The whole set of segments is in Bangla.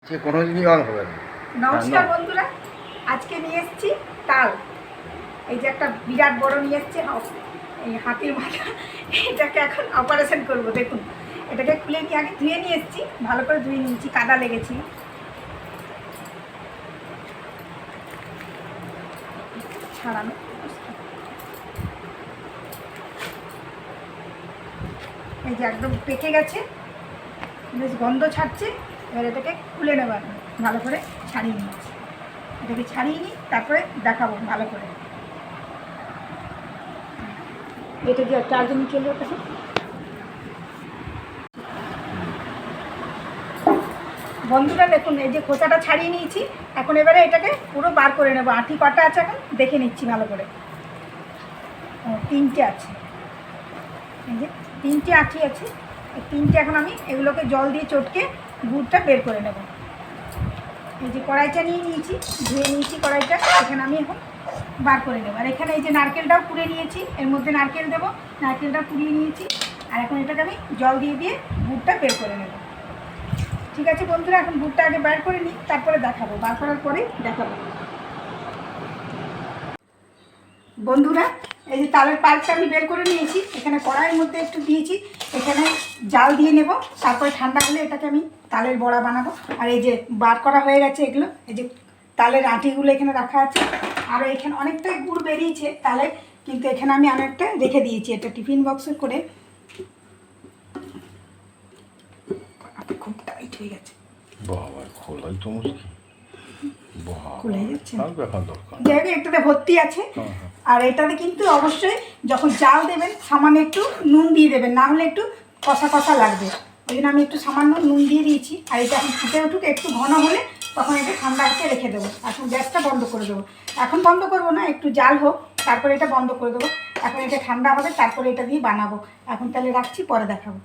সে কোনো দিনই অন হবে না। নমস্কার বন্ধুরা, আজকে নিয়ে এসেছি তাল। এই যে একটা বিরাট বড় নিয়ে এসছে এই হাতির মাথা, এটাকে এখন অপারেশন করব। দেখুন, এটাকে খুলে নিয়ে আগে ধুয়ে নিয়ে এসেছি, ভালো করে ধুয়ে নিয়েছি, কাদা লেগেছি। ছাড়ানো এই যে একদম পেকে গেছে, বেশ গন্ধ ছাড়ছে। এবার এটাকে খুলে নেবার ভালো করে ছাড়িয়ে নিয়েছি। এটাকে ছাড়িয়ে নিই, তারপরে দেখাবো ভালো করে। এটা দিয়ে চারজন চলে যেতে। বন্ধুরা দেখুন, এই যে খোসাটা ছাড়িয়ে নিয়েছি, এখন এবারে এটাকে পুরো বার করে নেবো। আঁটি কটা আছে এখন দেখে নিচ্ছি ভালো করে। তিনটে আছে, এই যে তিনটে আঁটি আছে। এই তিনটে এখন আমি এগুলোকে জল দিয়ে চটকে গুড়টা বের করে নেব। এই যে কড়াইটা নিয়ে নিয়েছি, ধুয়ে নিয়েছি কড়াইটা, এখানে আমি এখন বার করে নেব। আর এখানে এই যে নারকেলটাও কুড়ে নিয়েছি, এর মধ্যে নারকেল দেবো। নারকেলটা কুড়িয়ে নিয়েছি, আর এখন এটাকে আমি জল দিয়ে দিয়ে গুড়টা বের করে নেব। ঠিক আছে বন্ধুরা, এখন গুড়টা আগে বার করে নিই, তারপরে দেখাবো। বার করার পরে দেখাবো। বন্ধুরা, এই যে তালের পাল্পটা আমি বের করে নিয়েছি, এখানে কড়াইয়ের মধ্যে একটু দিয়েছি, এখানে জাল দিয়ে নেব। তারপরে ঠান্ডা হলে এটাকে আমি তালের বড়া বানাবো। আর এই যে বার করা হয়ে গেছে এগুলো, এই যে তালের আঁটিগুলো এখানে রাখা আছে। আরও এখানে অনেকটাই গুড় বেরিয়েছে তালের, কিন্তু এখানে আমি অনেকটা রেখে দিয়েছি। এটা টিফিন বক্সে করে। খুব টাইট হয়ে গেছে, বাবা খোলাই তো মুশকিল। খুলে যাচ্ছে, দরকার যাই হোক একটাতে ভর্তি আছে। আর এটাতে কিন্তু অবশ্যই যখন জাল দেবেন সামান্য একটু নুন দিয়ে দেবেন, না হলে একটু কষা কষা লাগবে। ওই জন্য আমি একটু সামান্য নুন দিয়ে দিয়েছি। আর এটা এখন ফুটে উঠুক, একটু ঘন হলে তখন এটা ঠান্ডা হতে রেখে দেবো। এখন গ্যাসটা বন্ধ করে দেবো। এখন বন্ধ করবো না, একটু জাল হোক, তারপরে এটা বন্ধ করে দেবো। এখন এটা ঠান্ডা হবে, তারপরে এটা দিয়ে বানাবো। এখন তাহলে রাখছি, পরে দেখাবো।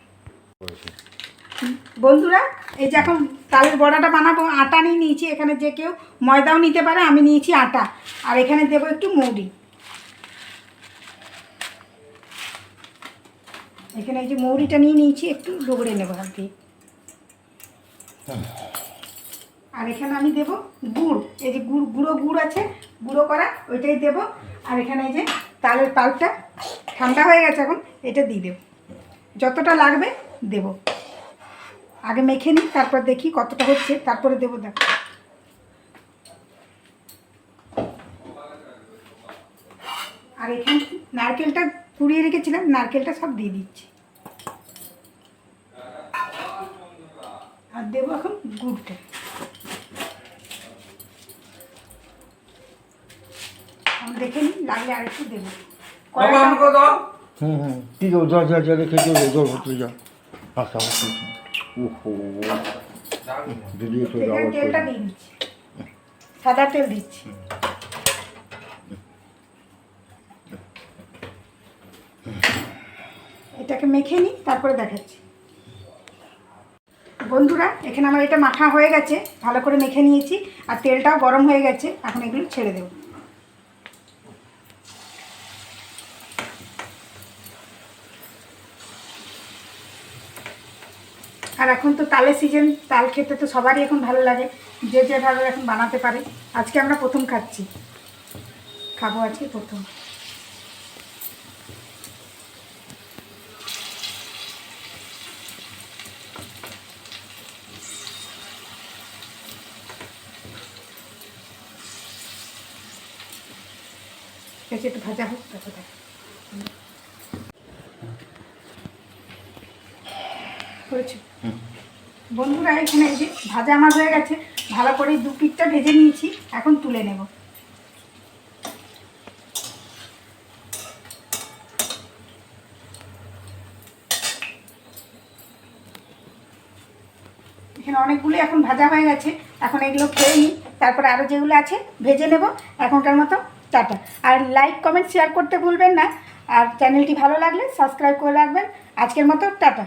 বন্ধুরা, এই যে এখন তালের বড়াটা বানাবো, আটা নিয়ে নিয়েছি। এখানে যে কেউ ময়দাও নিতে পারে, আমি নিয়েছি আটা। আর এখানে দেবো একটু মৌরি। এখানে এই যে মৌরিটা নিয়ে নিয়েছি, একটু ডুবড়ে নেবো আর কি। আর এখানে আমি দেব গুড়। এই যে গুঁড়ো গুড় আছে, গুঁড়ো করা, ওইটাই দেবো। আর এখানে এই যে তালের পাল্পটা ঠান্ডা হয়ে গেছে, এখন এটা দিয়ে দেবো। যতটা লাগবে দেব। আগে মেখে নিই, তারপর দেখি কতটা হচ্ছে, তারপরে দেবো। দেখো, আর এখানে নারকেলটা কুড়িয়ে রেখেছিলাম, নারকেলটা সব দিয়ে দিচ্ছি। আর দেবো এখন গুড়টা। দেখে নিই, লাগলে আর একটু দেবো। ঠিক আছে, যা যা যা রেখে জল জল ভর্তি যা। আচ্ছা ওহো দিদি তো তেলটা দিয়ে দিচ্ছি, সাদা তেল দিচ্ছি। এটাকে মেখে নিই, তারপরে দেখাচ্ছি। বন্ধুরা, এখানে আমার এটা মাখা হয়ে গেছে, ভালো করে মেখে নিয়েছি। আর তেলটাও গরম হয়ে গেছে, এখন এগুলো ছেড়ে দেবো। আর এখন তো তালের সিজন, তাল খেতে তো সবারই এখন ভালো লাগে, যে যেভাবে এখন বানাতে পারে। আজকে আমরা প্রথম খাচ্ছি, খাবো আজকে প্রথম। একটু ভাজা হোক, তারপর করেছি। বন্ধুরা, এখানে এই যে ভাজা আমার হয়ে গেছে, ভালো করে দু পিঠটা ভেজে নিয়েছি, এখন তুলে নেব। এখানে অনেকগুলো এখন ভাজা হয়ে গেছে, এখন এগুলো খেয়ে নিই, তারপরে আরও যেগুলো আছে ভেজে নেব। এখনকার মতো টাটা। আর লাইক কমেন্ট শেয়ার করতে ভুলবেন না। আর চ্যানেলটি ভালো লাগলে সাবস্ক্রাইব করে রাখবেন। আজকের মতো টাটা।